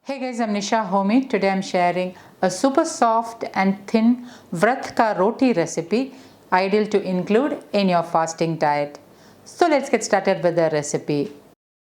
Hey guys, I'm Nisa Homey. Today I'm sharing a super soft and thin vrat ka roti recipe ideal to include in your fasting diet. So let's get started with the recipe.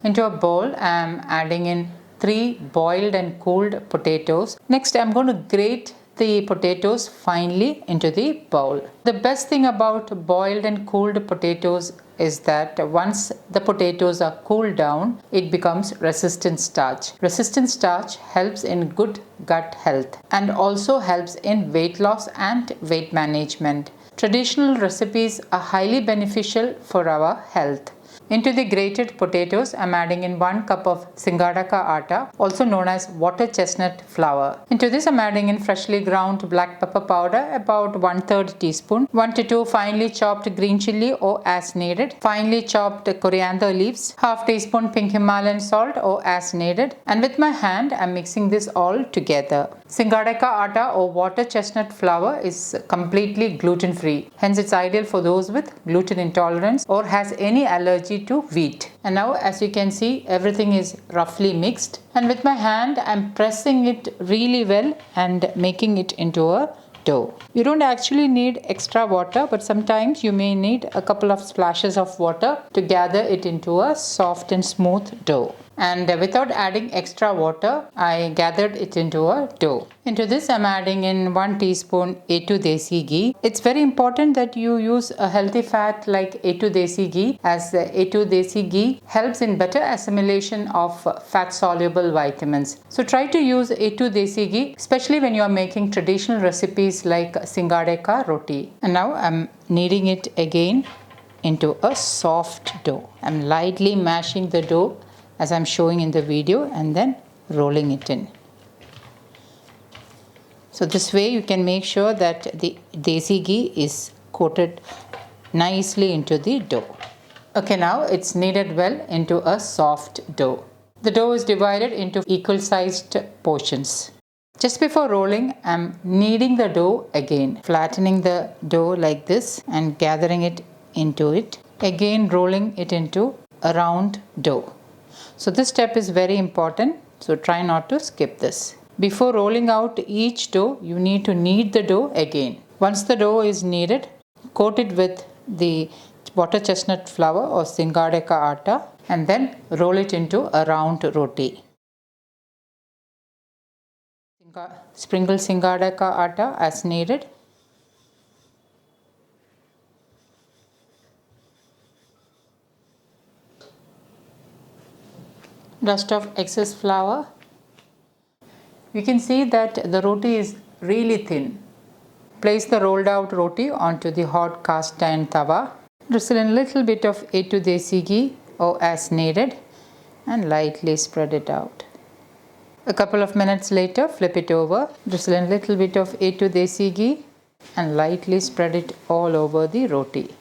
Into a bowl, I'm adding in 3 boiled and cooled potatoes. Next, I'm going to grate the potatoes finely into the bowl. The best thing about boiled and cooled potatoes is that once the potatoes are cooled down, it becomes resistant starch. Resistant starch helps in good gut health and also helps in weight loss and weight management. Traditional recipes are highly beneficial for our health. Into the grated potatoes, I'm adding in 1 cup of Singhara Atta, also known as water chestnut flour. Into this, I'm adding in freshly ground black pepper powder, about 1/3 teaspoon, 1 to 2 finely chopped green chili or as needed, finely chopped coriander leaves, half teaspoon pink Himalayan salt or as needed, and with my hand, I'm mixing this all together. Singhara Atta or water chestnut flour is completely gluten-free, hence it's ideal for those with gluten intolerance or has any allergy to wheat. And now, as you can see, everything is roughly mixed, and with my hand I'm pressing it really well and making it into a dough. You don't actually need extra water, but sometimes you may need a couple of splashes of water to gather it into a soft and smooth dough. And without adding extra water, I gathered it into a dough. Into this, I'm adding in 1 teaspoon A2 Desi ghee. It's very important that you use a healthy fat like A2 Desi ghee, as A2 Desi ghee helps in better assimilation of fat-soluble vitamins. So try to use A2 Desi ghee, especially when you are making traditional recipes like Singhara Atta Roti. And now I'm kneading it again into a soft dough. I'm lightly mashing the dough as I'm showing in the video and then rolling it in. So this way you can make sure that the desi ghee is coated nicely into the dough. Okay, now it's kneaded well into a soft dough. The dough is divided into equal sized portions. Just before rolling, I'm kneading the dough again, flattening the dough like this and gathering it into it, again rolling it into a round dough. So this step is very important, so try not to skip this. Before rolling out each dough, you need to knead the dough again. Once the dough is kneaded, coat it with the water chestnut flour or Singhara Atta and then roll it into a round roti. Sprinkle Singhara Atta as needed. Dust off excess flour. You can see that the roti is really thin. Place the rolled out roti onto the hot cast iron tawa. Drizzle in a little bit of A2 Desi ghee or as needed and lightly spread it out. A couple of minutes later, flip it over. Drizzle in a little bit of A2 Desi ghee and lightly spread it all over the roti.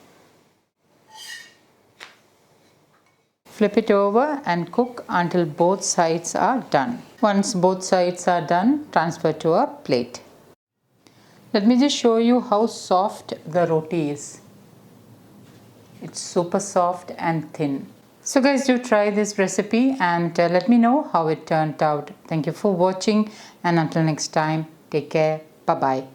Flip it over and cook until both sides are done. Once both sides are done, transfer to a plate. Let me just show you how soft the roti is. It's super soft and thin. So guys, do try this recipe and let me know how it turned out. Thank you for watching, and until next time, take care. Bye-bye.